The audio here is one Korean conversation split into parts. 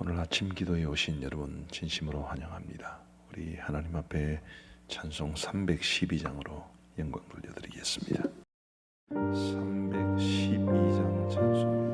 오늘 아침 기도에 오신 여러분 진심으로 환영합니다. 우리 하나님 앞에 찬송 312장으로 영광 돌려드리겠습니다. 312장 찬송입니다.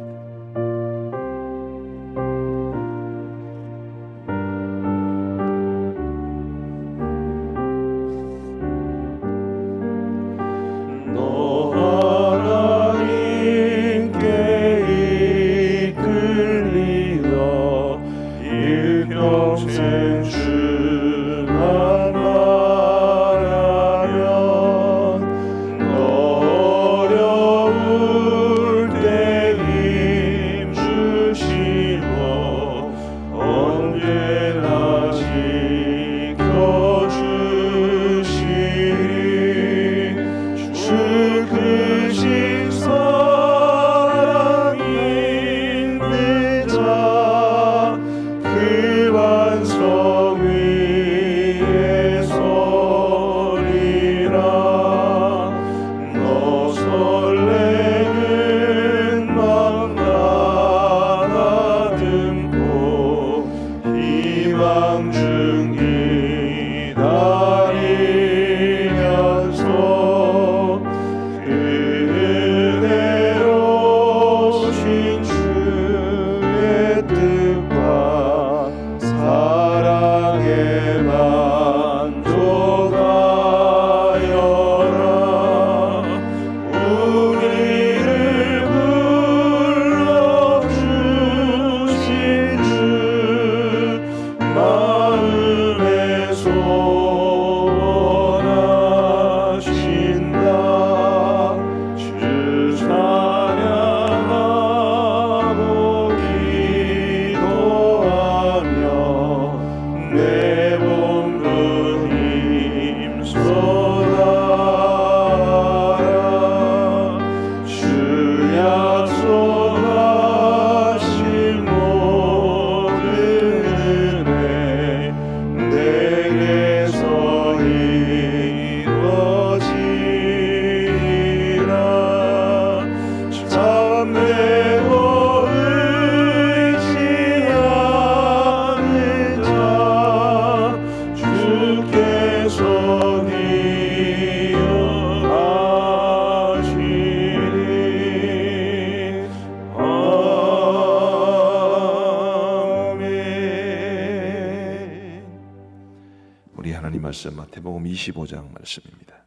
우리 하나님 말씀 마태복음 25장 말씀입니다.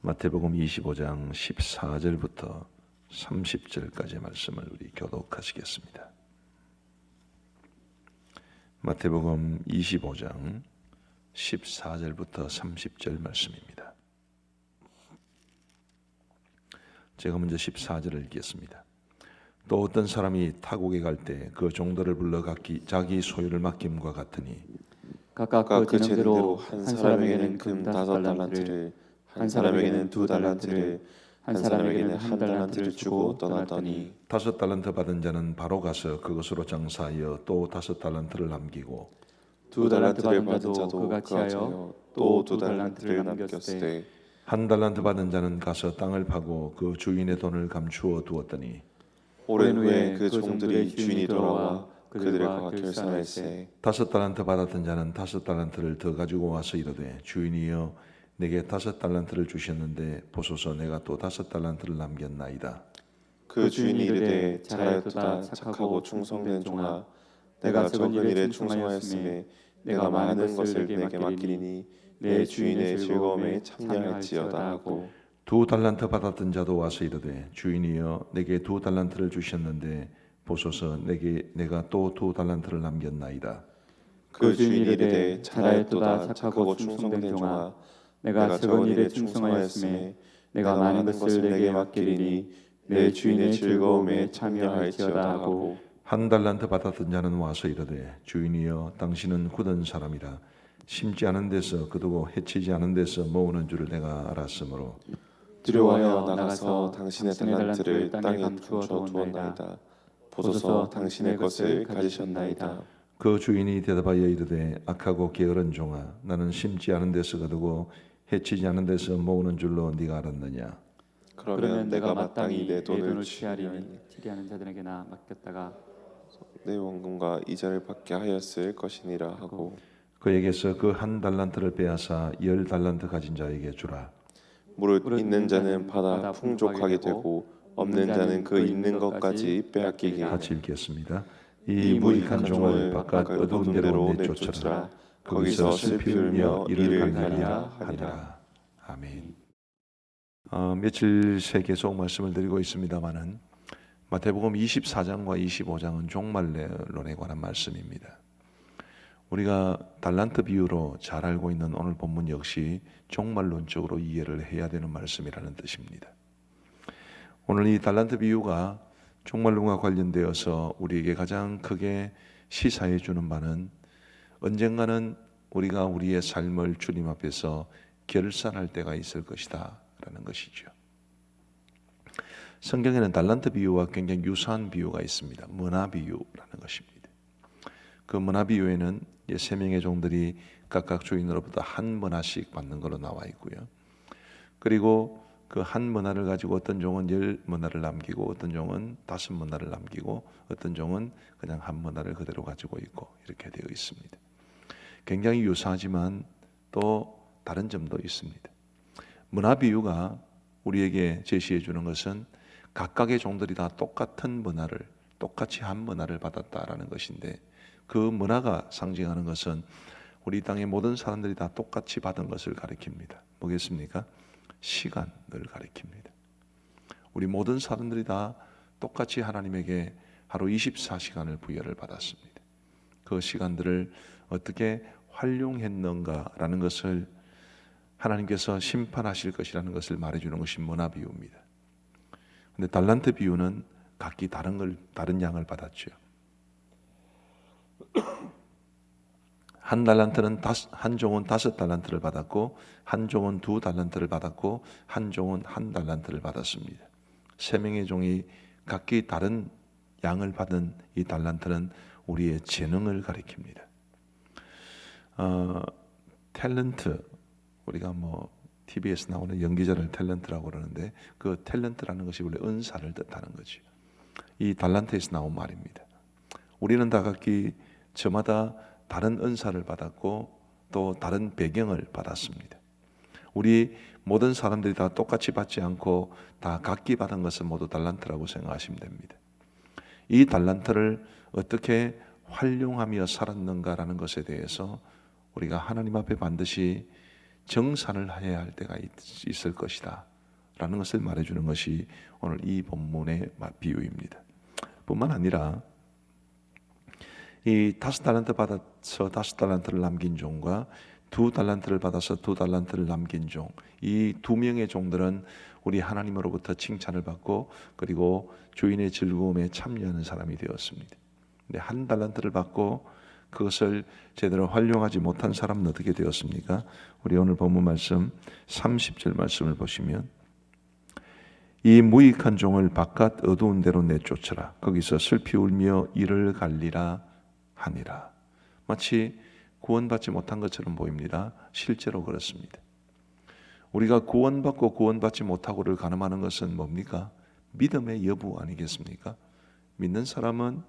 마태복음 25장 14절부터 30절까지의 말씀을 우리 교독하시겠습니다. 마태복음 25장 14절부터 30절 말씀입니다. 제가 먼저 14절을 읽겠습니다. 또 어떤 사람이 타국에 갈 때 그 종들을 불러 자기 소유를 맡김과 같으니 각각 그 재능대로 한 사람에게는 금 5달란트를, 한 사람에게는 2달란트를, 한 사람에게는 1달란트를 주고 떠났더니 5달란트 받은 자는 바로 가서 그것으로 장사하여 또 5달란트를 남기고 2달란트를 받은 자도 그같이 하여 또 2달란트를 남겼으되 1달란트 받은 자는 가서 땅을 파고 그 주인의 돈을 감추어 두었더니 오랜 후에 그 종들의 주인이 돌아와 그들과 결산할세 5달란트 받았던 자는 5달란트를 더 가지고 와서 이르되 주인이여 내게 5달란트를 주셨는데 보소서 내가 또 5달란트를 남겼나이다. 그 주인이 이르되 잘하였도다 착하고 충성된 종아, 내가 적은 일에 충성하였음에 내가 많은 것을 내게 맡기리니 내 주인의 즐거움에 참여할지어다 하고 2달란트 받았던 자도 와서 이르되 주인이여 내게 2달란트를 주셨는데 보소서 내가 또 2달란트를 남겼나이다. 그 주인이 이르되 잘하였도다 착하고 충성된 종아, 내가 적은 일에 충성하였음에 내가 많은 것을 내게 맡기리니 내 주인의 즐거움에 참여할지어다 하고 1달란트 받았던 자는 와서 이르되 주인이여 당신은 굳은 사람이라 심지 않은 데서 거두고 해치지 않은 데서 모으는 줄을 내가 알았으므로 두려워하여 나가서 당신의 달란트를 땅에 감추어 두었나이다. 보소서 당신의 것을 가지셨나이다. 그 주인이 대답하여 이르되 악하고 게으른 종아, 나는 심지 않은 데서 거두고 해치지 않은 데서 모으는 줄로 네가 알았느냐. 그러면 내가 마땅히 내 돈을 취하리니 치리하는 자들에게나 맡겼다가 내 원금과 이자를 받게 하였을 것이니라 하고 그에게서 그 한 달란트를 빼앗아 10달란트 가진 자에게 주라. 무릇 있는 자는 받아 풍족하게 되고 없는 자는 그 있는 것까지 빼앗기게 같이 읽겠습니다. 이 무익한 종을 바깥 어두운 데로 내쫓으라. 거기서 슬피 울며 이를 갈리라 하니라. 아멘. 며칠 새 계속 말씀을 드리고 있습니다마는 마태복음 24장과 25장은 종말론에 관한 말씀입니다. 우리가 달란트 비유로 잘 알고 있는 오늘 본문 역시 종말론적으로 이해를 해야 되는 말씀이라는 뜻입니다. 오늘 이 달란트 비유가 종말론과 관련되어서 우리에게 가장 크게 시사해 주는 바는 언젠가는 우리가 우리의 삶을 주님 앞에서 결산할 때가 있을 것이다 라는 것이죠. 성경에는 달란트 비유와 굉장히 유사한 비유가 있습니다. 문화 비유라는 것입니다. 그 문화 비유에는 3명의 종들이 각각 주인으로부터 한 문화씩 받는 걸로 나와 있고요. 그리고 그 한 문화를 가지고 어떤 종은 10문화를 남기고 어떤 종은 5문화를 남기고 어떤 종은 그냥 한 문화를 그대로 가지고 있고 이렇게 되어 있습니다. 굉장히 유사하지만 또 다른 점도 있습니다. 문화 비유가 우리에게 제시해 주는 것은 각각의 종들이 다 똑같은 문화를 똑같이 한 문화를 받았다라는 것인데 그 문화가 상징하는 것은 우리 땅의 모든 사람들이 다 똑같이 받은 것을 가리킵니다. 뭐겠습니까? 시간을 가리킵니다. 우리 모든 사람들이 다 똑같이 하나님에게 하루 24시간을 부여를 받았습니다. 그 시간들을 어떻게 활용했는가라는 것을 하나님께서 심판하실 것이라는 것을 말해주는 것이 문화 비유입니다. 그런데 달란트 비유는 각기 다른 양을 받았죠. 한 달란트는 한 종은 5달란트를 받았고 한 종은 2달란트를 받았고 한 종은 1달란트를 받았습니다. 3명의 종이 각기 다른 양을 받은 이 달란트는 우리의 재능을 가리킵니다. 탤런트, 우리가 TV에서 나오는 연기자를 탤런트라고 그러는데 그 탤런트라는 것이 원래 은사를 뜻하는 거죠. 이 달란트에서 나온 말입니다. 우리는 다 각기 저마다 다른 은사를 받았고 또 다른 배경을 받았습니다. 우리 모든 사람들이 다 똑같이 받지 않고 다 각기 받은 것은 모두 달란트라고 생각하시면 됩니다. 이 달란트를 어떻게 활용하며 살았는가라는 것에 대해서 우리가 하나님 앞에 반드시 정산을 해야 할 때가 있을 것이다 라는 것을 말해주는 것이 오늘 이 본문의 비유입니다. 뿐만 아니라 이 5달란트 받아서 5달란트를 남긴 종과 2달란트를 받아서 2달란트를 남긴 종, 이 2명의 종들은 우리 하나님으로부터 칭찬을 받고 그리고 주인의 즐거움에 참여하는 사람이 되었습니다. 근데 1달란트를 받고 그것을 제대로 활용하지 못한 사람은 어떻게 되었습니까? 우리 오늘 본문 말씀 30절 말씀을 보시면 이 무익한 종을 바깥 어두운 데로 내쫓으라. 거기서 슬피 울며 이를 갈리라 하니라. 마치 구원받지 못한 것처럼 보입니다. 실제로 그렇습니다. 우리가 구원받고 구원받지 못하고를 가늠하는 것은 뭡니까? 믿음의 여부 아니겠습니까? 믿는 사람은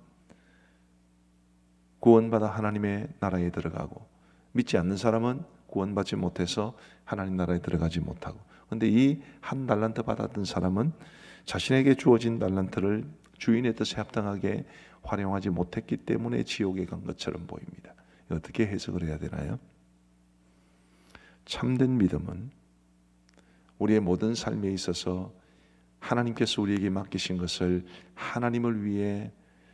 구원받아 하나님의 나라에 들어가고 믿지 않는 사람은 구원받지 못해서 하나님 나라에 들어가지 못하고, 그런데 이 1달란트 받았던 사람은 자신에게 주어진 달란트를 주인의 뜻에 합당하게 활용하지 못했기 때문에 지옥에 간 것처럼 보입니다. 어떻게 해석을 해야 되나요? 참된 믿음은 우리의 모든 삶에 있어서 하나님께서 우리에게 맡기신 것을 하나님을 위해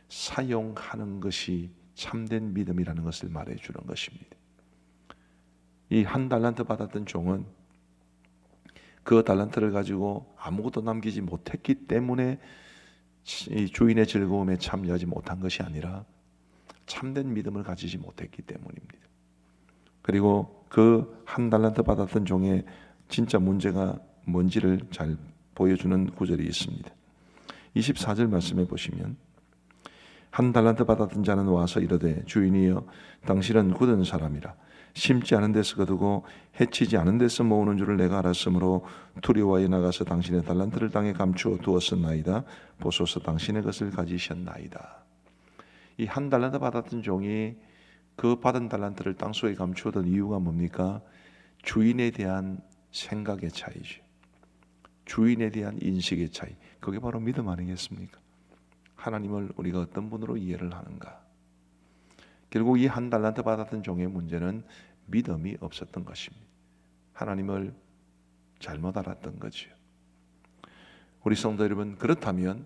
사용하는 것이 참된 믿음이라는 것을 말해주는 것입니다. 이 1달란트 받았던 종은 그 달란트를 가지고 아무것도 남기지 못했기 때문에 이 주인의 즐거움에 참여하지 못한 것이 아니라 참된 믿음을 가지지 못했기 때문입니다. 그리고 그 1달란트 받았던 종의 진짜 문제가 뭔지를 잘 보여주는 구절이 있습니다. 24절 말씀해 보시면 1달란트 받았던 자는 와서 이르되 주인이여 당신은 굳은 사람이라 심지 않은 데서 거두고 해치지 않은 데서 모으는 줄을 내가 알았으므로 두려워하여 나가서 당신의 달란트를 땅에 감추어 두었었나이다. 보소서 당신의 것을 가지셨나이다. 이 한 달란트 받았던 종이 그 받은 달란트를 땅속에 감추었던 이유가 뭡니까? 주인에 대한 생각의 차이죠. 주인에 대한 인식의 차이. 그게 바로 믿음 아니겠습니까? 하나님을 우리가 어떤 분으로 이해를 하는가. 결국 이 한 달란트 받았던 종의 문제는 믿음이 없었던 것입니다. 하나님을 잘못 알았던 거죠. 우리 성도 여러분, 그렇다면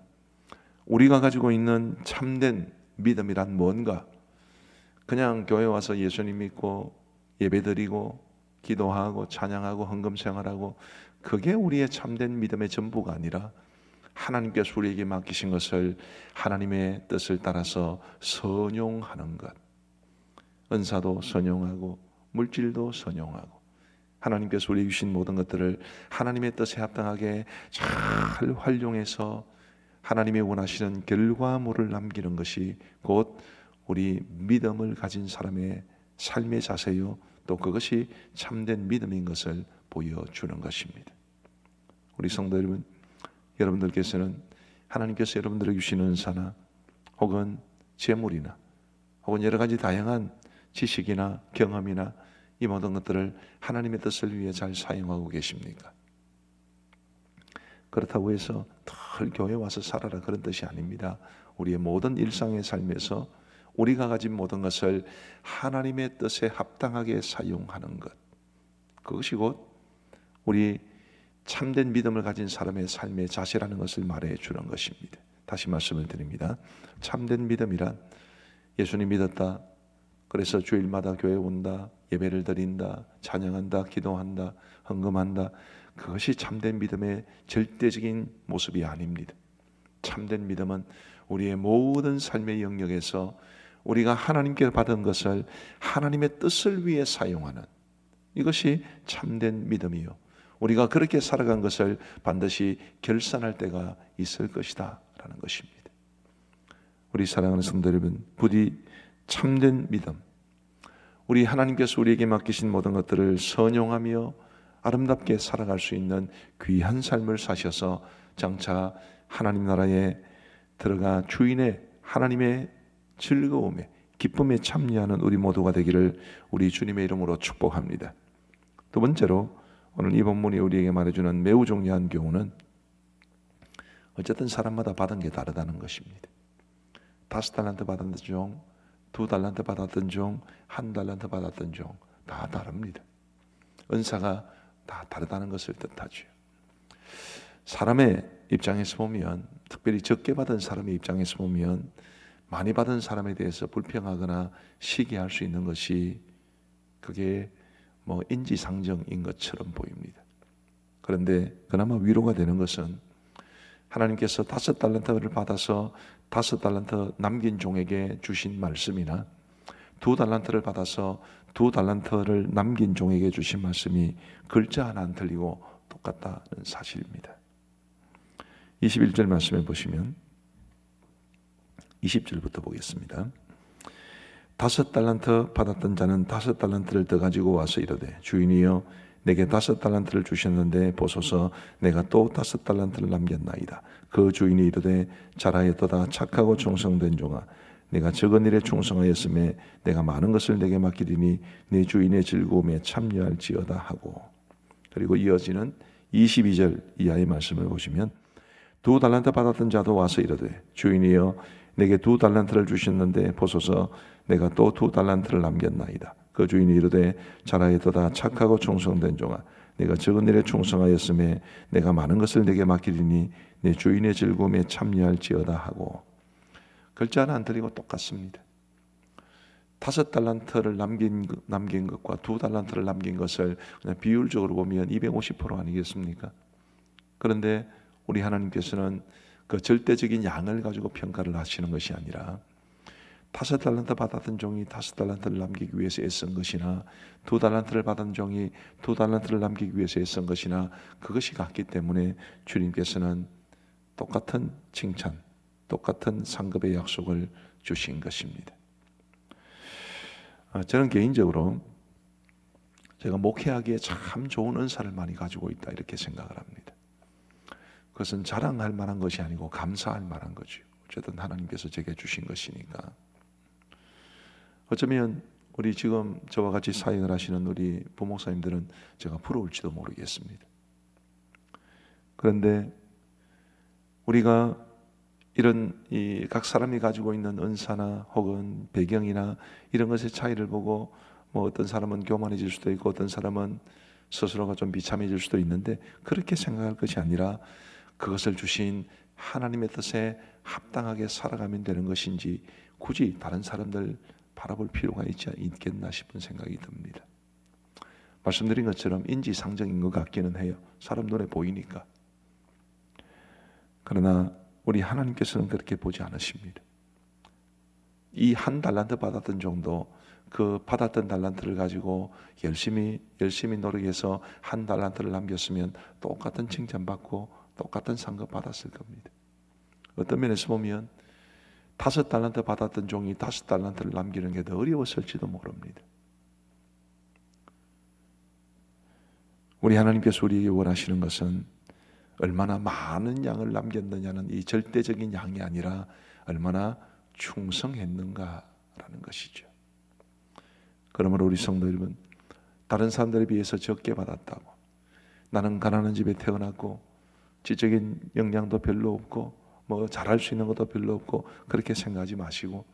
우리가 가지고 있는 참된 믿음이란 뭔가? 그냥 교회 와서 예수님 믿고 예배드리고 기도하고 찬양하고 헌금 생활하고 그게 우리의 참된 믿음의 전부가 아니라 하나님께서 우리에게 맡기신 것을 하나님의 뜻을 따라서 선용하는 것. 은사도 선용하고 물질도 선용하고 하나님께서 우리에게 주신 모든 것들을 하나님의 뜻에 합당하게 잘 활용해서 하나님의 원하시는 결과물을 남기는 것이 곧 우리 믿음을 가진 사람의 삶의 자세요, 또 그것이 참된 믿음인 것을 보여주는 것입니다. 우리 성도 여러분, 여러분들께서는 하나님께서 여러분들에게 주시는 은사나 혹은 재물이나 혹은 여러 가지 다양한 지식이나 경험이나 이 모든 것들을 하나님의 뜻을 위해 잘 사용하고 계십니까? 그렇다고 해서 늘 교회 와서 살아라 그런 뜻이 아닙니다. 우리의 모든 일상의 삶에서 우리가 가진 모든 것을 하나님의 뜻에 합당하게 사용하는 것, 그것이 곧 우리 참된 믿음을 가진 사람의 삶의 자세라는 것을 말해 주는 것입니다. 다시 말씀을 드립니다. 참된 믿음이란 예수님 믿었다, 그래서 주일마다 교회 온다, 예배를 드린다, 찬양한다, 기도한다, 헌금한다, 그것이 참된 믿음의 절대적인 모습이 아닙니다. 참된 믿음은 우리의 모든 삶의 영역에서 우리가 하나님께 받은 것을 하나님의 뜻을 위해 사용하는, 이것이 참된 믿음이요, 우리가 그렇게 살아간 것을 반드시 결산할 때가 있을 것이다 라는 것입니다. 우리 사랑하는 성도 여러분, 부디 참된 믿음, 우리 하나님께서 우리에게 맡기신 모든 것들을 선용하며 아름답게 살아갈 수 있는 귀한 삶을 사셔서 장차 하나님 나라에 들어가 주인의 하나님의 즐거움에 기쁨에 참여하는 우리 모두가 되기를 우리 주님의 이름으로 축복합니다. 두 번째로 오늘 이 본문이 우리에게 말해주는 매우 중요한 교훈은 어쨌든 사람마다 받은 게 다르다는 것입니다. 5달란트 받았던 종, 2달란트 받았던 종, 1달란트 받았던 종 다 다릅니다. 은사가 다 다르다는 것을 뜻하죠. 사람의 입장에서 보면, 특별히 적게 받은 사람의 입장에서 보면 많이 받은 사람에 대해서 불평하거나 시기할 수 있는 것이 그게 인지상정인 것처럼 보입니다. 그런데 그나마 위로가 되는 것은 하나님께서 5달란트를 받아서 5달란트 남긴 종에게 주신 말씀이나 2달란트를 받아서 2달란트를 남긴 종에게 주신 말씀이 글자 하나 안 틀리고 똑같다는 사실입니다. 21절 말씀에 보시면 20절부터 보겠습니다. 5달란트 받았던 자는 5달란트를 더 가지고 와서 이르되 주인이여 내게 5달란트를 주셨는데 보소서 내가 또 5달란트를 남겼나이다. 그 주인이 이르되 잘하였도다 착하고 충성된 종아 내가 적은 일에 충성하였음에 내가 많은 것을 내게 맡기리니 내 주인의 즐거움에 참여할지어다 하고, 그리고 이어지는 22절 이하의 말씀을 보시면 2달란트 받았던 자도 와서 이르되 주인이여 내게 2달란트를 주셨는데 보소서 내가 또 2달란트를 남겼나이다. 그 주인이 이르되 잘하였도다 착하고 충성된 종아 내가 적은 일에 충성하였음에 내가 많은 것을 내게 맡기리니 내 주인의 즐거움에 참여할지어다 하고, 글자 하나 안 틀리고 똑같습니다. 5달란트를 남긴 것과 2달란트를 남긴 것을 그냥 비율적으로 보면 250% 아니겠습니까? 그런데 우리 하나님께서는 그 절대적인 양을 가지고 평가를 하시는 것이 아니라 5달란트 받았던 종이 5달란트를 남기기 위해서 애쓴 것이나 2달란트를 받은 종이 2달란트를 남기기 위해서 애쓴 것이나 그것이 같기 때문에 주님께서는 똑같은 칭찬, 똑같은 상급의 약속을 주신 것입니다. 저는 개인적으로 제가 목회하기에 참 좋은 은사를 많이 가지고 있다 이렇게 생각을 합니다. 그것은 자랑할 만한 것이 아니고 감사할 만한 거죠. 어쨌든 하나님께서 제게 주신 것이니까. 어쩌면 우리 지금 저와 같이 사역을 하시는 우리 부목사님들은 제가 부러울지도 모르겠습니다. 그런데 우리가 이런 이 각 사람이 가지고 있는 은사나 혹은 배경이나 이런 것의 차이를 보고 뭐 어떤 사람은 교만해질 수도 있고 어떤 사람은 스스로가 좀 비참해질 수도 있는데 그렇게 생각할 것이 아니라 그것을 주신 하나님의 뜻에 합당하게 살아가면 되는 것인지 굳이 다른 사람들 바라볼 필요가 있겠나 싶은 생각이 듭니다. 말씀드린 것처럼 인지상정인 것 같기는 해요. 사람 눈에 보이니까. 그러나 우리 하나님께서는 그렇게 보지 않으십니다. 이 한 달란트 받았던 정도, 그 받았던 달란트를 가지고 열심히 노력해서 한 달란트를 남겼으면 똑같은 칭찬받고 똑같은 상급 받았을 겁니다. 어떤 면에서 보면 5달란트 받았던 종이 5달란트를 남기는 게 더 어려웠을지도 모릅니다. 우리 하나님께서 우리에게 원하시는 것은 얼마나 많은 양을 남겼느냐는 이 절대적인 양이 아니라 얼마나 충성했는가라는 것이죠. 그러므로 우리 성도 여러분, 다른 사람들에 비해서 적게 받았다고, 나는 가난한 집에 태어났고 지적인 역량도 별로 없고 뭐 잘할 수 있는 것도 별로 없고 그렇게 생각하지 마시고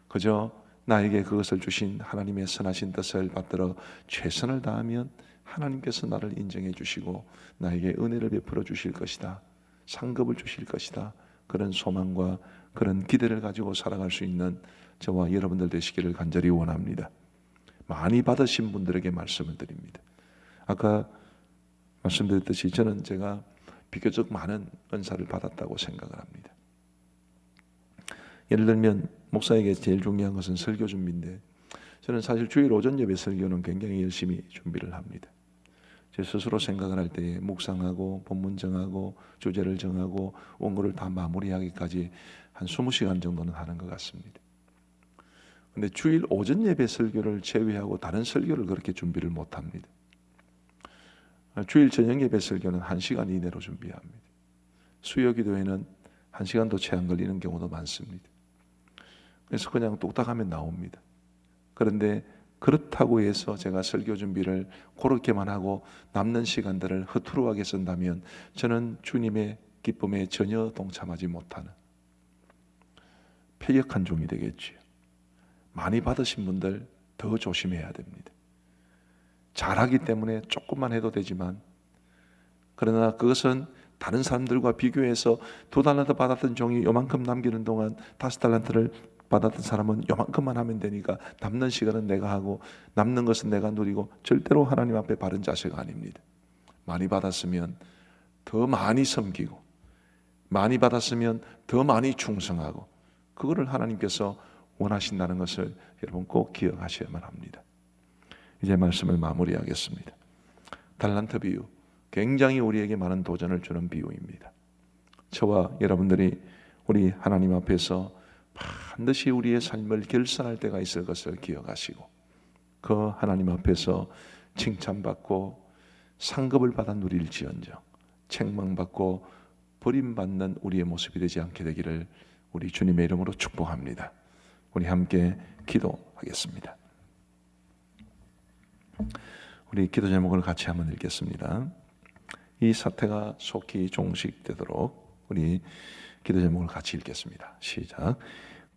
그저 나에게 그것을 주신 하나님의 선하신 뜻을 받들어 최선을 다하면 하나님께서 나를 인정해 주시고 나에게 은혜를 베풀어 주실 것이다, 상급을 주실 것이다, 그런 소망과 그런 기대를 가지고 살아갈 수 있는 저와 여러분들 되시기를 간절히 원합니다. 많이 받으신 분들에게 말씀을 드립니다. 아까 말씀드렸듯이 저는 제가 비교적 많은 은사를 받았다고 생각을 합니다. 예를 들면 목사에게 제일 중요한 것은 설교 준비인데 저는 사실 주일 오전 예배 설교는 굉장히 열심히 준비를 합니다. 제 스스로 생각을 할 때에 묵상하고 본문 정하고 주제를 정하고 원고를 다 마무리하기까지 한 20시간 정도는 하는 것 같습니다. 그런데 주일 오전 예배 설교를 제외하고 다른 설교를 그렇게 준비를 못합니다. 주일 저녁 예배 설교는 1시간 이내로 준비합니다. 수요 기도회는 1시간도 채 안 걸리는 경우도 많습니다. 그래서 그냥 뚝딱하면 나옵니다. 그런데 그렇다고 해서 제가 설교 준비를 그렇게만 하고 남는 시간들을 허투루하게 쓴다면 저는 주님의 기쁨에 전혀 동참하지 못하는 패역한 종이 되겠지요. 많이 받으신 분들 더 조심해야 됩니다. 잘하기 때문에 조금만 해도 되지만 그러나 그것은 다른 사람들과 비교해서 2달란트 받았던 종이 요만큼 남기는 동안 5달란트를 받았던 사람은 요만큼만 하면 되니까 남는 시간은 내가 하고 남는 것은 내가 누리고 절대로 하나님 앞에 바른 자세가 아닙니다. 많이 받았으면 더 많이 섬기고 많이 받았으면 더 많이 충성하고 그거를 하나님께서 원하신다는 것을 여러분 꼭 기억하셔야만 합니다. 이제 말씀을 마무리하겠습니다. 달란트 비유, 굉장히 우리에게 많은 도전을 주는 비유입니다. 저와 여러분들이 우리 하나님 앞에서 반드시 우리의 삶을 결산할 때가 있을 것을 기억하시고 그 하나님 앞에서 칭찬받고 상급을 받아 누릴지언정 책망받고 버림받는 우리의 모습이 되지 않게 되기를 우리 주님의 이름으로 축복합니다. 우리 함께 기도하겠습니다. 우리 기도 제목을 같이 한번 읽겠습니다. 이 사태가 속히 종식되도록 우리 기도 제목을 같이 읽겠습니다. 시작.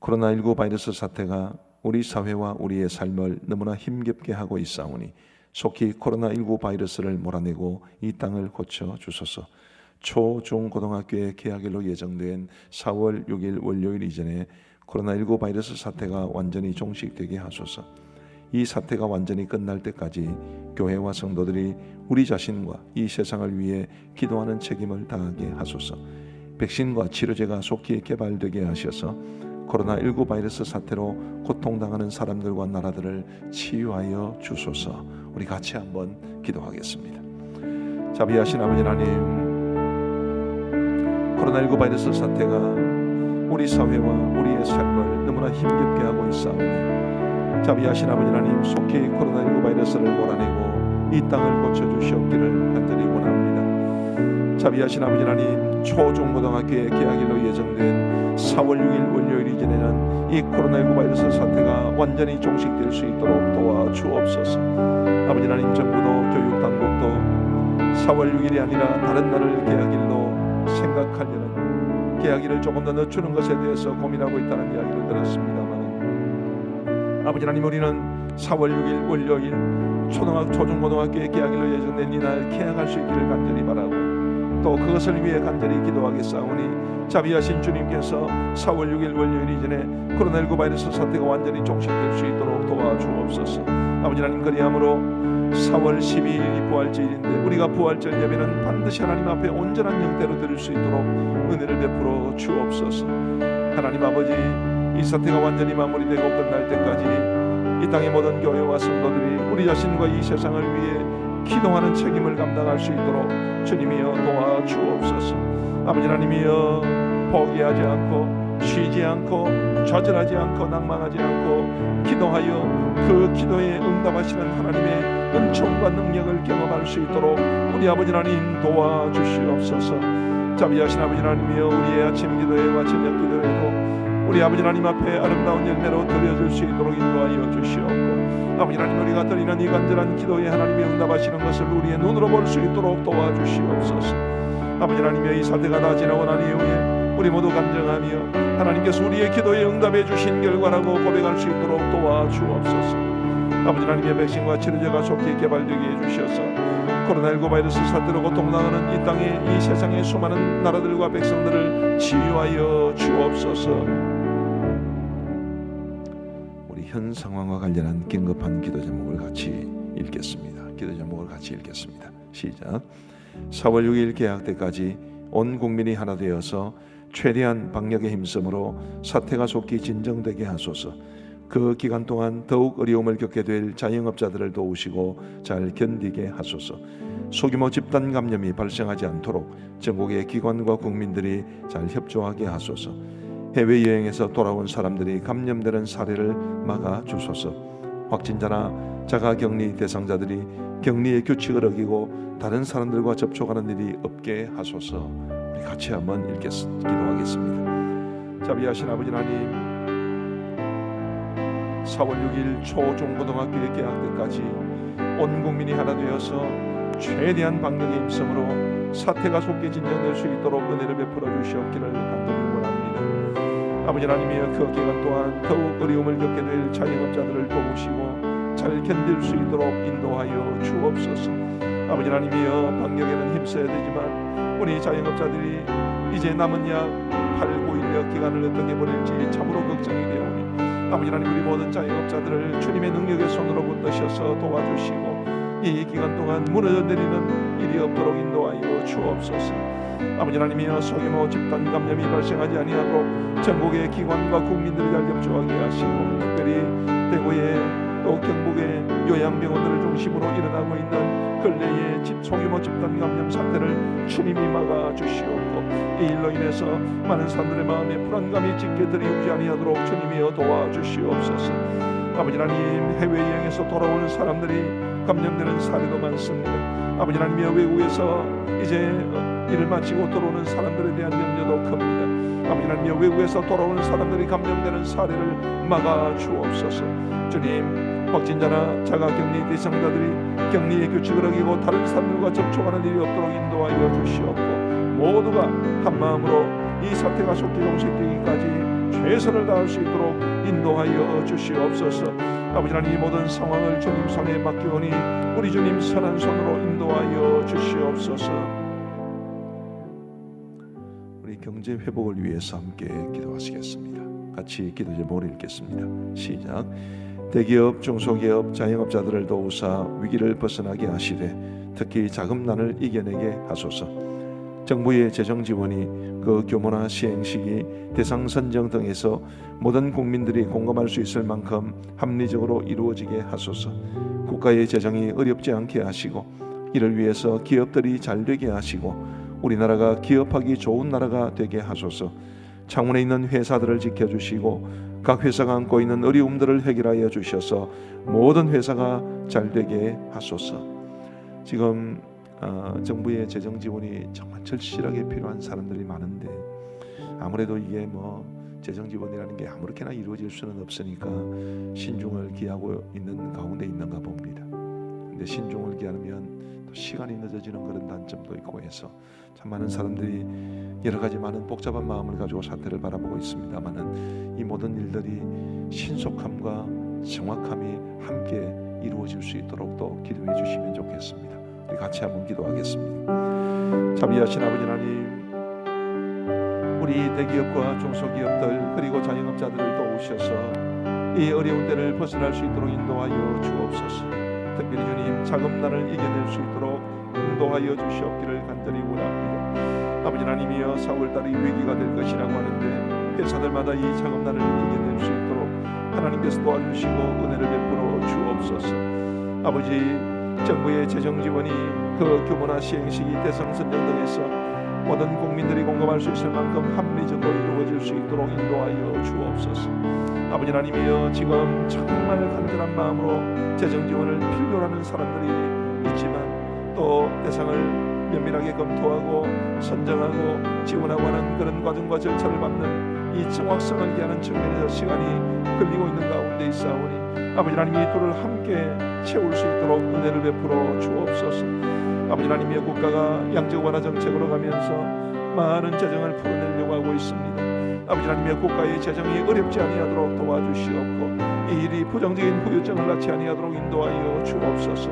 코로나19 바이러스 사태가 우리 사회와 우리의 삶을 너무나 힘겹게 하고 있사오니 속히 코로나19 바이러스를 몰아내고 이 땅을 고쳐 주소서. 초, 중, 고등학교의 개학일로 예정된 4월 6일 월요일 이전에 코로나19 바이러스 사태가 완전히 종식되게 하소서. 이 사태가 완전히 끝날 때까지 교회와 성도들이 우리 자신과 이 세상을 위해 기도하는 책임을 다하게 하소서. 백신과 치료제가 속히 개발되게 하셔서 코로나19 바이러스 사태로 고통당하는 사람들과 나라들을 치유하여 주소서. 우리 같이 한번 기도하겠습니다. 자비하신 아버지 하나님, 코로나19 바이러스 사태가 우리 사회와 우리의 삶을 너무나 힘겹게 하고 있사오니 자비하신 아버지 하나님, 속히 코로나19 바이러스를 몰아내고 이 땅을 고쳐주시옵기를 간절히 원합니다. 자비하신 아버지 하나님, 초중고등학교에 개학일로 예정된 4월 6일 월요일 이전에는 이 코로나19 바이러스 사태가 완전히 종식될 수 있도록 도와주옵소서. 아버지 하나님, 정부도 교육당국도 4월 6일이 아니라 다른 날을 개학일로 생각하려는, 개학일을 조금 더 늦추는 것에 대해서 고민하고 있다는 이야기를 들었습니다만, 아버지 하나님, 우리는 4월 6일 월요일 초중고등학교의 개학일로 예정된 이날 개학할 수 있기를 간절히 바라고, 또 그것을 위해 간절히 기도하겠사오니 자비하신 주님께서 4월 6일 월요일 이전에 코로나19 바이러스 사태가 완전히 종식될 수 있도록 도와주옵소서. 아버지 하나님, 그리함으로 4월 12일이 부활절인데 우리가 부활절 예배는 반드시 하나님 앞에 온전한 형태로 드릴 수 있도록 은혜를 베풀어 주옵소서. 하나님 아버지, 이 사태가 완전히 마무리되고 끝날 때까지 이 땅의 모든 교회와 성도들이 우리 자신과 이 세상을 위해 기도하는 책임을 감당할 수 있도록 주님이여 도와주옵소서. 아버지 하나님이여, 포기하지 않고 쉬지 않고 좌절하지 않고 낭망하지 않고 기도하여 그 기도에 응답하시는 하나님의 은총과 능력을 경험할 수 있도록 우리 아버지 하나님 도와주시옵소서. 자비하신 아버지 하나님이여, 우리의 아침 기도회와 저녁 기도회도 우리 아버지 하나님 앞에 아름다운 열매로 드려질 수 있도록 인도하여 주시옵고, 아버지 하나님, 우리가 드리는 이 간절한 기도에 하나님이 응답하시는 것을 우리의 눈으로 볼 수 있도록 도와주시옵소서. 아버지 하나님여, 이 사태가 다 지나고 난 이후에 우리 모두 감정하며 하나님께서 우리의 기도에 응답해 주신 결과라고 고백할 수 있도록 도와주옵소서. 아버지 하나님의 백신과 치료제가 속히 개발되게 해주셔서 코로나19 바이러스 사태로 고통당하는 이 땅에, 이 세상의 수많은 나라들과 백성들을 치유하여 주옵소서. 현 상황과 관련한 긴급한 기도 제목을 같이 읽겠습니다. 기도 제목을 같이 읽겠습니다. 시작. 4월 6일 개학 때까지 온 국민이 하나 되어서 최대한 방역에 힘쓰므로 사태가 속히 진정되게 하소서. 그 기간 동안 더욱 어려움을 겪게 될 자영업자들을 도우시고 잘 견디게 하소서. 소규모 집단 감염이 발생하지 않도록 전국의 기관과 국민들이 잘 협조하게 하소서. 해외여행에서 돌아온 사람들이 감염되는 사례를 막아주소서. 확진자나 자가격리 대상자들이 격리의 규칙을 어기고 다른 사람들과 접촉하는 일이 없게 하소서. 우리 같이 한번 기도하겠습니다. 자비하신 아버지 하나님, 4월 6일 초중고등학교의 개학 때까지 온 국민이 하나 되어서 최대한 방역에 힘쓰므로 사태가 속히 진정될 수 있도록 은혜를 베풀어 주시옵기를 간절히 원합니다. 아버지 하나님이여, 그 기간 동안 더욱 어려움을 겪게 될 자영업자들을 도우시고 잘 견딜 수 있도록 인도하여 주옵소서. 아버지 하나님이여, 방역에는 힘써야 되지만 우리 자영업자들이 이제 남은 약 8, 9일여 기간을 어떻게 보낼지 참으로 걱정이 되오니, 아버지 하나님, 우리 모든 자영업자들을 주님의 능력의 손으로 붙드셔서 도와주시고 이 기간 동안 무너져 내리는 일이 없도록 인도하여 주옵소서. 아버지 하나님이여, 소규모 집단 감염이 발생하지 아니하도록 전국의 기관과 국민들이 잘 협조하게 하시고, 특별히 대구의 또 경북의 요양병원들을 중심으로 일어나고 있는 근래의 소규모 집단 감염 사태를 주님이 막아주시옵고, 이 일로 인해서 많은 사람들의 마음에 불안감이 짙게 들이우지 아니하도록 주님이여 도와주시옵소서. 아버지 하나님, 해외여행에서 돌아오는 사람들이 감염되는 사례도 많습니다. 아버지 하나님이여, 외국에서 이제 일을 마치고 돌아오는 사람들에 대한 염려도 큽니다. 아버지 하나님이여, 외국에서 돌아오는 사람들이 감염되는 사례를 막아 주옵소서. 주님, 확진자나 자가격리 대상자들이 격리의 규칙을 어기고 다른 사람들과 접촉하는 일이 없도록 인도하여 주시옵고, 모두가 한마음으로 이 사태가 속히 종식되기까지 최선을 다할 수 있도록 인도하여 주시옵소서. 아버지 하나님, 이 모든 상황을 주님 손에 맡기오니 우리 주님 선한 손으로 인도하여 주시옵소서. 우리 경제 회복을 위해서 함께 기도하시겠습니다. 같이 기도 제목을 읽겠습니다. 시작. 대기업, 중소기업, 자영업자들을 도우사 위기를 벗어나게 하시되 특히 자금난을 이겨내게 하소서. 정부의 재정 지원이 그 규모나 시행 시기, 대상 선정 등에서 모든 국민들이 공감할 수 있을 만큼 합리적으로 이루어지게 하소서. 국가의 재정이 어렵지 않게 하시고 이를 위해서 기업들이 잘 되게 하시고 우리나라가 기업하기 좋은 나라가 되게 하소서. 창원에 있는 회사들을 지켜주시고 각 회사가 안고 있는 어려움들을 해결하여 주셔서 모든 회사가 잘 되게 하소서. 지금 정부의 재정 지원이 정말 절실하게 필요한 사람들이 많은데 아무래도 이게 뭐 재정 지원이라는 게 아무렇게나 이루어질 수는 없으니까 신중을 기하고 있는 가운데 있는가 봅니다. 근데 신중을 기하면 또 시간이 늦어지는 그런 단점도 있고 해서 참 많은 사람들이 여러 가지 많은 복잡한 마음을 가지고 사태를 바라보고 있습니다만은 이 모든 일들이 신속함과 정확함이 함께 이루어질 수 있도록 또 기도해 주시면 좋겠습니다. 우리 같이 한번 기도하겠습니다. 자비하신 아버지 하나님, 우리 대기업과 중소기업들 그리고 자영업자들을 도우셔서 이 어려운 때를 벗어날 수 있도록 인도하여 주옵소서. 특별히 주님, 자금난을 이겨낼 수 있도록 인도하여 주시옵기를 간절히 원합니다. 아버지 하나님이여, 4월달이 위기가 될 것이라고 하는데 회사들마다 이 자금난을 이겨낼 수 있도록 하나님께서 도와주시고 은혜를 베풀어 주옵소서. 아버지, 정부의 재정 지원이 그 규모나 시행시기, 대상 선정 등에서 모든 국민들이 공감할 수 있을 만큼 합리적으로 이루어질 수 있도록 인도하여 주옵소서. 아버지 하나님이여, 지금 정말 간절한 마음으로 재정 지원을 필요로 하는 사람들이 있지만 또 대상을 면밀하게 검토하고 선정하고 지원하고 하는 그런 과정과 절차를 밟는 이 정확성을 기하는 측면에서 시간이 걸리고 있는 가운데 있사오니 아버지 하나님이 이 둘을 함께 채울 수 있도록 은혜를 베풀어 주옵소서. 아버지 하나님의 국가가 양적 완화 정책으로 가면서 많은 재정을 풀어내려고 하고 있습니다. 아버지 하나님의 국가의 재정이 어렵지 아니하도록 도와주시옵고 이 일이 부정적인 후유증을 낳지 아니하도록 인도하여 주옵소서.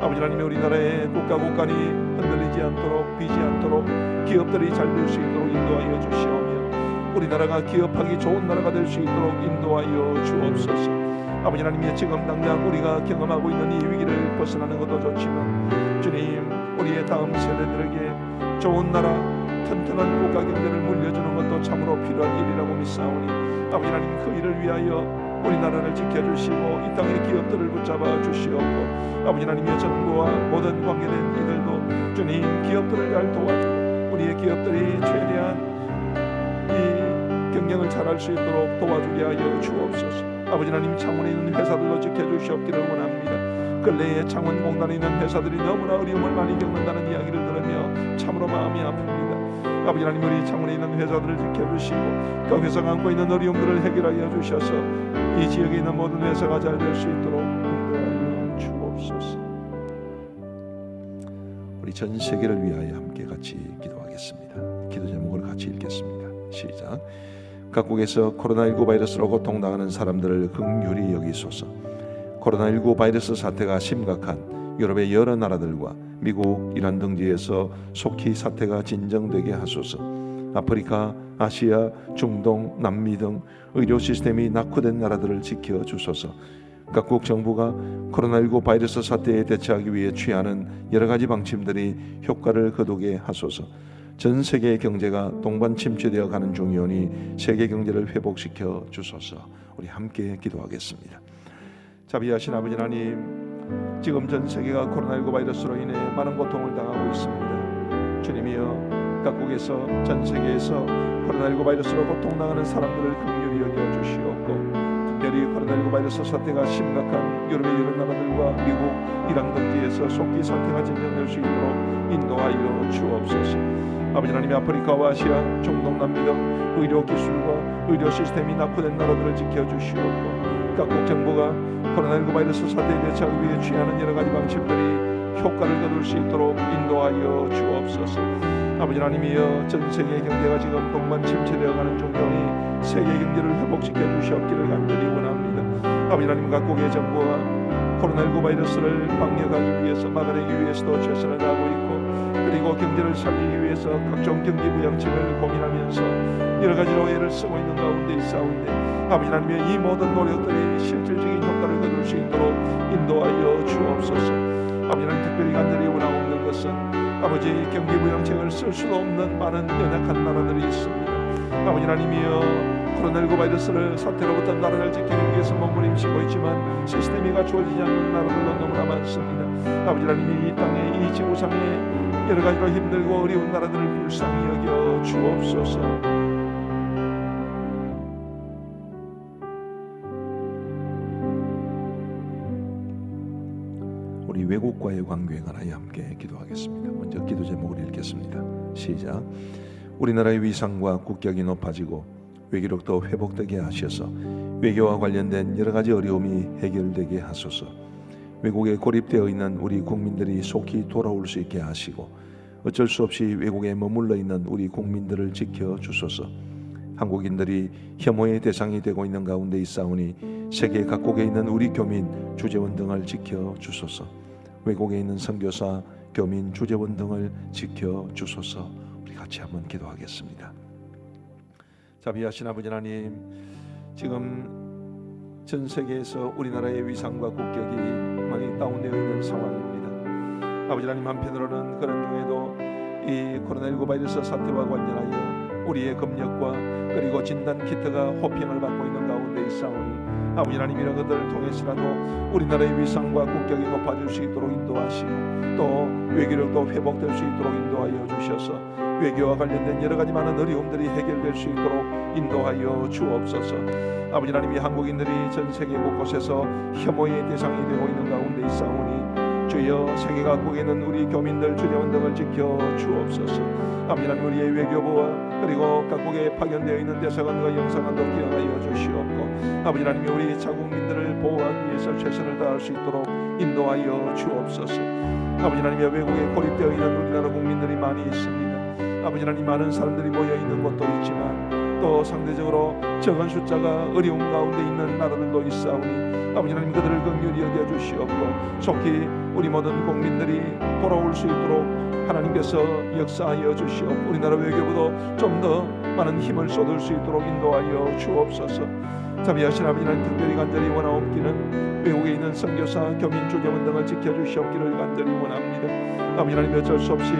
아버지 하나님의 우리나라의 국가국간이 흔들리지 않도록 비지 않도록 기업들이 잘 될 수 있도록 인도하여 주시오며 우리나라가 기업하기 좋은 나라가 될 수 있도록 인도하여 주옵소서. 아버지 하나님의 지금 당장 우리가 경험하고 있는 이 위기를 벗어나는 것도 좋지만 주님, 우리의 다음 세대들에게 좋은 나라, 튼튼한 국가 경제를 물려주는 것도 참으로 필요한 일이라고 믿사오니 아버지 하나님, 그 일을 위하여 우리나라를 지켜주시고 이 땅의 기업들을 붙잡아 주시옵고 아버지 하나님의 정부와 모든 관계된 이들도 주님, 기업들을 잘 도와주고 우리의 기업들이 최대한 이 경영을 잘할 수 있도록 도와주게 하여 주옵소서. 아버지 하나님, 창원에 있는 회사들도 지켜주시옵기를 원합니다. 근래에 창원공단에 있는 회사들이 너무나 어려움을 많이 겪는다는 이야기를 들으며 참으로 마음이 아픕니다. 아버지 하나님, 우리 창원에 있는 회사들을 지켜주시고 그 회사가 안고 있는 어려움들을 해결하여 주셔서 이 지역에 있는 모든 회사가 잘 될 수 있도록 인도하여 주옵소서. 우리 전 세계를 위하여 함께 같이 기도하겠습니다. 기도 제목을 같이 읽겠습니다. 시작. 각국에서 코로나19 바이러스로 고통당하는 사람들을 긍휼히 여기소서. 코로나19 바이러스 사태가 심각한 유럽의 여러 나라들과 미국, 이란 등지에서 속히 사태가 진정되게 하소서. 아프리카, 아시아, 중동, 남미 등 의료 시스템이 낙후된 나라들을 지켜주소서. 각국 정부가 코로나19 바이러스 사태에 대처하기 위해 취하는 여러 가지 방침들이 효과를 거두게 하소서. 전 세계의 경제가 동반 침체되어 가는 중이오니 세계 경제를 회복시켜 주소서. 우리 함께 기도하겠습니다. 자비하신 아버지 하나님, 지금 전 세계가 코로나19 바이러스로 인해 많은 고통을 당하고 있습니다. 주님이여, 각국에서 전 세계에서 코로나19 바이러스로 고통당하는 사람들을 긍휼히 여겨 주시옵고 특별히 코로나19 바이러스 사태가 심각한 유럽의 여러 나라들과 미국, 이란 등지에서 속히 사태가 진정될 수 있도록 인도하여 주옵소서. 아버지 하나님의 아프리카와 아시아, 중동, 남미 등 의료 기술과 의료 시스템이 낙후된 나라들을 지켜주시옵고 각국 정부가 코로나19 바이러스 사태에 대처하기 위해 취하는 여러 가지 방침들이 효과를 거둘 수 있도록 인도하여 주옵소서. 아버지 하나님이여, 전 세계 경제가 지금 동반 침체되어가는 중이오니 세계 경제를 회복시켜 주시옵기를 간절히 원합니다. 아버지 하나님, 각국의 정부와 코로나19 바이러스를 방역하기 위해서 막아내기 위해서도 최선을 다하고 있고 그리고 경제를 살리기 위해서 각종 경기 부양책을 고민하면서 여러 가지로 애를 쓰고 있는 가운데 있사온데 아버지 하나님의 이 모든 노력들이 실질적인 효과를 거둘 수 있도록 인도하여 주옵소서. 아버지 하나님, 특별히 간절히 원하옵는 것은 아버지 경기 부양책을 쓸 수도 없는 많은 연약한 나라들이 있습니다. 아버지 하나님이여, 코로나19 바이러스를 사태로부터 나라를 지키기 위해서 몸부림치고 있지만 시스템이 갖추어지지 않는 나라들도 너무나 많습니다. 아버지 하나님이 이 땅에 이 지구상에 여러 가지로 힘들고 어려운 나라들을 불쌍히 여겨 주옵소서. 우리 우리 외국과의 관계에 관하여 함께 기도하겠습니다. 먼저 기도 제목을 읽겠습니다. 시작. 우리나라의 위상과 국격이 높아지고 외교력도 회복되게 하셔서 외교와 관련된 여러 가지 어려움이 해결되게 하소서. 외국에 고립되어 있는 우리 국민들이 속히 돌아올 수 있게 하시고 어쩔 수 없이 외국에 머물러 있는 우리 국민들을 지켜 주소서. 한국인들이 혐오의 대상이 되고 있는 가운데 있사오니 세계 각국에 있는 우리 교민, 주재원 등을 지켜 주소서. 외국에 있는 선교사, 교민, 주재원 등을 지켜 주소서. 우리 같이 한번 기도하겠습니다. 자비하신 아버지 하나님, 지금 전 세계에서 우리나라의 위상과 국격이 많이 다운되어 있는 상황입니다. 아버지 하나님, 한편으로는 그런 중에도 이 코로나19 바이러스 사태와 관련하여 우리의 검역과 그리고 진단 키트가 호평을 받고 있는 가운데 있사오니 아버지 하나님, 이런 것들을 통해서라도 우리나라의 위상과 국격이 높아질 수 있도록 인도하시고 또 외교력도 회복될 수 있도록 인도하여 주셔서 외교와 관련된 여러 가지 많은 어려움들이 해결될 수 있도록 인도하여 주옵소서. 아버지 하나님, 이 한국인들이 전 세계 곳곳에서 혐오의 대상이 되고 있는 가운데 있사오니 주여 세계 각국에 있는 우리 교민들, 주재원 등을 지켜 주옵소서. 아버지 하나님, 우리의 외교부와 그리고 각국에 파견되어 있는 대사관과 영사관도 기억하여 주시옵고 아버지 하나님, 우리 자국민들을 보호하기 위해서 최선을 다할 수 있도록 인도하여 주옵소서. 아버지 하나님, 외국에 고립되어 있는 우리나라 국민들이 많이 있습니다. 아버지 하나님, 많은 사람들이 모여 있는 곳도 있지만 또 상대적으로 적은 숫자가 어려움 가운데 있는 나라들도 있사오니 아버지 하나님, 그들을 긍휼히 여겨 주시옵고 속히 우리 모든 국민들이 돌아올 수 있도록 하나님께서 역사하여 주시옵고 우리나라 외교부도 좀 더 많은 힘을 쏟을 수 있도록 인도하여 주옵소서. 자비하신 아버지 하나님, 특별히 간절히 원하옵기는 외국에 있는 선교사, 교민, 주재원 등을 지켜주시옵기를 간절히 원합니다. 아버지 하나님, 어쩔 수 없이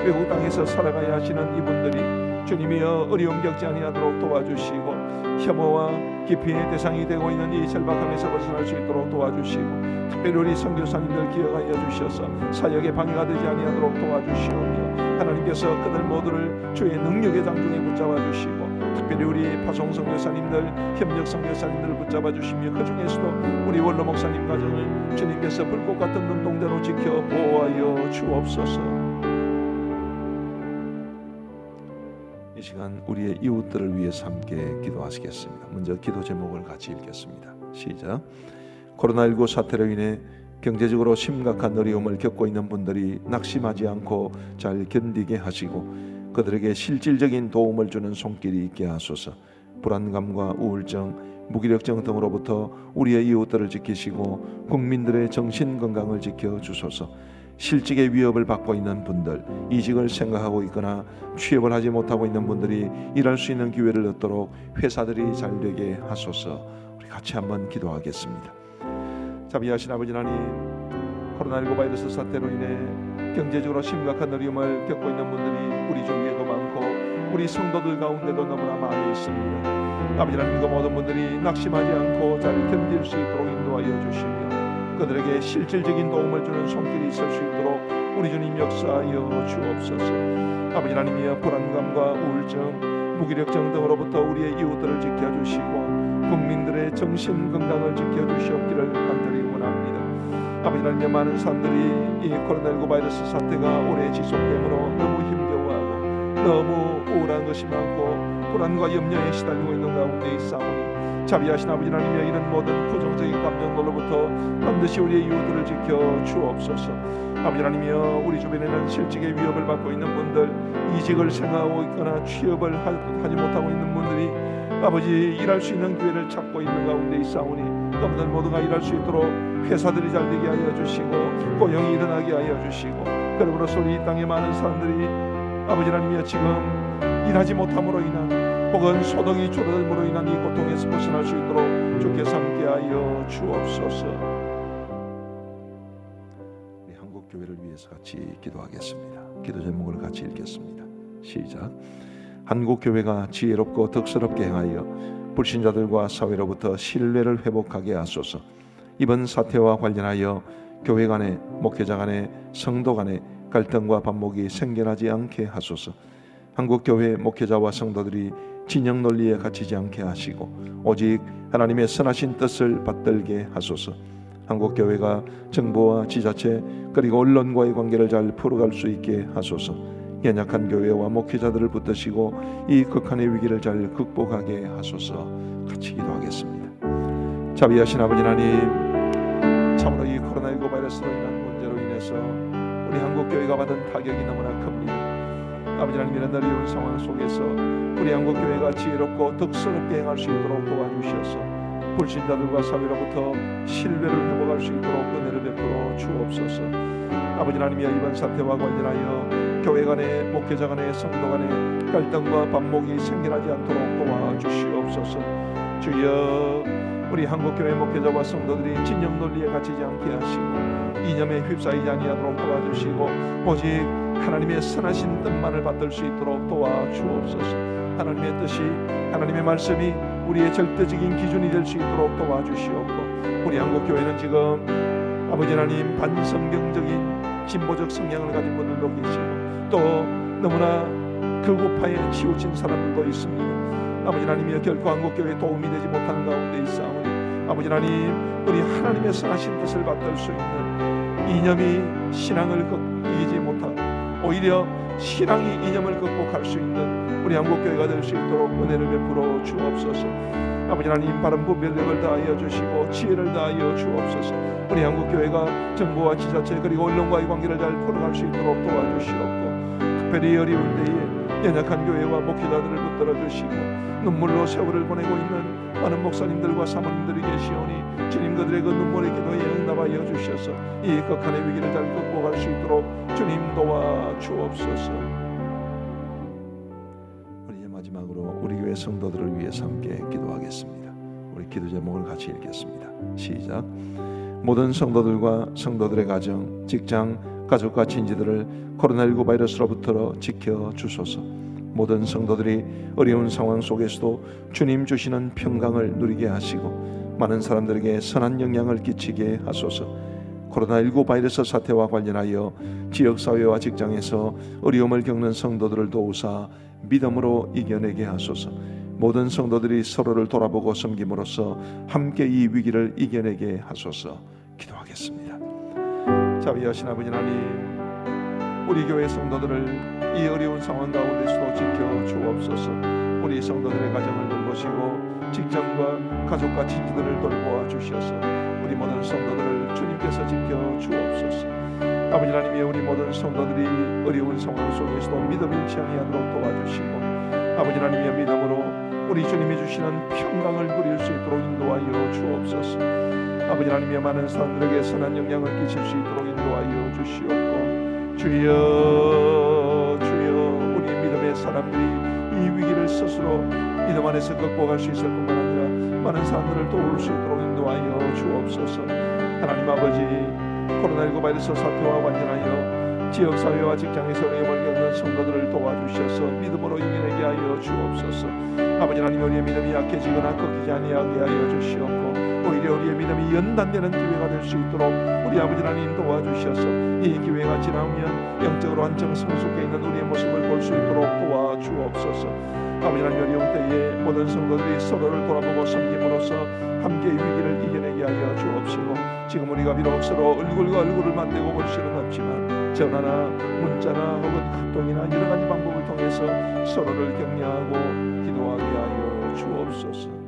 외국 땅에서 살아가야 하시는 이분들이 주님이여 어려움 겪지 아니하도록 도와주시고 혐오와 기피의 대상이 되고 있는 이 절박함에서 벗어날 수 있도록 도와주시고 특별히 우리 선교사님들 기억하여 주셔서 사역에 방해가 되지 아니하도록 도와주시오며 하나님께서 그들 모두를 주의 능력의 장중에 붙잡아 주시고 특별히 우리 파송 선교사님들, 협력 선교사님들을 붙잡아 주시며 그 중에서도 우리 원로 목사님 가정을 주님께서 불꽃 같은 눈동자로 지켜 보호하여 주옵소서. 이 시간 우리의 이웃들을 위해서 함께 기도하시겠습니다. 먼저 기도 제목을 같이 읽겠습니다. 시작. 코로나19 사태로 인해 경제적으로 심각한 어려움을 겪고 있는 분들이 낙심하지 않고 잘 견디게 하시고 그들에게 실질적인 도움을 주는 손길이 있게 하소서. 불안감과 우울증, 무기력증 등으로부터 우리의 이웃들을 지키시고 국민들의 정신 건강을 지켜 주소서. 실직의 위협을 받고 있는 분들, 이직을 생각하고 있거나 취업을 하지 못하고 있는 분들이 일할 수 있는 기회를 얻도록 회사들이 잘 되게 하소서. 우리 같이 한번 기도하겠습니다. 자비하신 아버지 하나님, 코로나19 바이러스 사태로 인해 경제적으로 심각한 어려움을 겪고 있는 분들이 우리 주위에도 많고 우리 성도들 가운데도 너무나 많이 있습니다. 아버지 하나님, 그 모든 분들이 낙심하지 않고 잘 견딜 수 있도록 인도하여 주시며 그들에게 실질적인 도움을 주는 손길이 있을 수 있도록 우리 주님 역사하여 주옵소서. 아버지 하나님이여, 불안감과 우울증, 무기력증 등으로부터 우리의 이웃들을 지켜주시고 국민들의 정신 건강을 지켜주시옵기를 간절히 원합니다. 아버지 하나님, 많은 사람들이 이 코로나19 바이러스 사태가 오래 지속됨으로 너무 힘겨워하고 너무 우울한 것이 많고 불안과 염려에 시달리고 있는 가운데 있사오니 자비하신 아버지 하나님의 이런 모든 부정적인 감정들로부터 반드시 우리의 이웃들을 지켜 주옵소서. 아버지 하나님이여, 우리 주변에는 실직의 위협을 받고 있는 분들, 이직을 생각하고 있거나 취업을 하지 못하고 있는 분들이 아버지 일할 수 있는 기회를 찾고 있는 가운데 있사오니 그분들 모두가 일할 수 있도록 회사들이 잘 되게 하여 주시고 고용이 일어나게 하여 주시고 그러므로써 이 땅에 많은 사람들이 아버지 하나님이여 지금 일하지 못함으로 인한 혹은 소득이 줄어들므로 인한 이 고통에서 벗어날 수 있도록 주께서 함께하여 주옵소서. 우리 한국 교회를 위해서 같이 기도하겠습니다. 기도 제목을 같이 읽겠습니다. 시작. 한국 교회가 지혜롭고 덕스럽게 행하여 불신자들과 사회로부터 신뢰를 회복하게 하소서. 이번 사태와 관련하여 교회 간에, 목회자 간에, 성도 간에 갈등과 반목이 생겨나지 않게 하소서. 한국 교회 목회자와 성도들이 진영 논리에 갇히지 않게 하시고 오직 하나님의 선하신 뜻을 받들게 하소서. 한국교회가 정부와 지자체 그리고 언론과의 관계를 잘 풀어갈 수 있게 하소서. 연약한 교회와 목회자들을 붙드시고 이 극한의 위기를 잘 극복하게 하소서. 같이 기도하겠습니다. 자비하신 아버지 하나님, 참으로 이 코로나19 바이러스로 인한 문제로 인해서 우리 한국교회가 받은 타격이 너무나 큽니다. 아버지 하나님, 이런 어려운 상황 속에서 우리 한국교회가 지혜롭고 덕스럽게 행할 수 있도록 도와주셔서 불신자들과 사회로부터 신뢰를 회복할 수 있도록 은혜를 베풀어 주옵소서. 아버지 하나님이여, 이번 사태와 관련하여 교회 간의, 목회자 간의, 성도 간의 갈등과 반목이 생겨나지 않도록 도와주시옵소서. 주여, 우리 한국교회 목회자와 성도들이 진영 논리에 갇히지 않게 하시고 이념에 휩싸이지 아니하도록 도와주시고 오직 하나님의 선하신 뜻만을 받들 수 있도록 도와주옵소서. 하나님의 뜻이, 하나님의 말씀이 우리의 절대적인 기준이 될 수 있도록 도와주시옵고, 우리 한국교회는 지금 아버지 하나님 반성경적인 진보적 성향을 가진 분들도 계시고 또 너무나 극우파에 치우친 사람들도 있습니다. 아버지 하나님이여, 결코 한국교회에 도움이 되지 못하는 가운데 있사오니 아버지 하나님, 우리 하나님의 선하신 뜻을 받들 수 있는 이념이 신앙을 이기지 못하고 오히려 신앙이 이념을 극복할 수 있는 우리 한국교회가 될 수 있도록 은혜를 베풀어 주옵소서. 아버지 하나님, 바른 분별력을 다하여 주시고 지혜를 다하여 주옵소서. 우리 한국교회가 정부와 지자체 그리고 언론과의 관계를 잘 풀어갈 수 있도록 도와주시옵고, 특별히 어려운 때에 연약한 교회와 목회자들을 붙들어 주시고 눈물로 세월을 보내고 있는 많은 목사님들과 사모님들이 계시오니 주님, 그들의 그 눈물의 기도에 응답하여 주셔서 이 극한의 위기를 잘 극복할 수 있도록 주님 도와 주옵소서. 우리 마지막으로 우리 교회 성도들을 위해서 함께 기도하겠습니다. 우리 기도 제목을 같이 읽겠습니다. 시작. 모든 성도들과 성도들의 가정, 직장, 가족과 친지들을 코로나19 바이러스로부터 지켜 주소서. 모든 성도들이 어려운 상황 속에서도 주님 주시는 평강을 누리게 하시고 많은 사람들에게 선한 영향을 끼치게 하소서. 코로나19 바이러스 사태와 관련하여 지역사회와 직장에서 어려움을 겪는 성도들을 도우사 믿음으로 이겨내게 하소서. 모든 성도들이 서로를 돌아보고 섬김으로써 함께 이 위기를 이겨내게 하소서. 기도하겠습니다. 자비하신 아버지 하나님, 우리 교회 성도들을 이 어려운 상황 가운데서도 지켜 주옵소서. 우리 성도들의 가정을 돌보시고 직장과 가족과 친지들을 돌보아 주셔서 우리 모든 성도들을 주님께서 지켜 주옵소서. 아버지 하나님이여, 우리 모든 성도들이 어려운 상황 속에서도 믿음 잃지 아니하도록 도와주시고 아버지 하나님이여, 믿음으로 우리 주님이 주시는 평강을 누릴 수 있도록 인도하여 주옵소서. 아버지 하나님이여, 많은 사람들에게 선한 영향을 끼칠 수 있도록 인도하여 주시옵고, 주여 주여, 우리 믿음의 사람들이 이 위기를 스스로 믿음 안에서 극복할 수 있을 뿐만 아니라 많은 사람들을 도울 수 있도록 인도하여 주옵소서. 하나님 아버지, 코로나19 바이러스 사태와 관련하여 지역사회와 직장에서 어려움을 겪는 성도들을 도와주셔서 믿음으로 이겨내게 하여 주옵소서. 아버지 하나님, 우리의 믿음이 약해지거나 꺾이지 아니하게 하여 주시옵고 오히려 우리의 믿음이 연단되는 기회가 될 수 있도록 우리 아버지 하나님 도와주셔서 이 기회가 지나면 영적으로 한층 성숙해 있는 우리의 모습을 볼 수 있도록 도와주옵소서. 아버지 하나님, 어려운 때에 모든 성도들이 서로를 돌아보고 섬김으로써 함께 위기를 이겨내게 하여 주옵시고, 지금 우리가 비록 서로 얼굴과 얼굴을 맞대고 볼 수는 없지만 전화나 문자나 혹은 카톡이나 여러 가지 방법을 통해서 서로를 격려하고 기도하게 하여 주옵소서.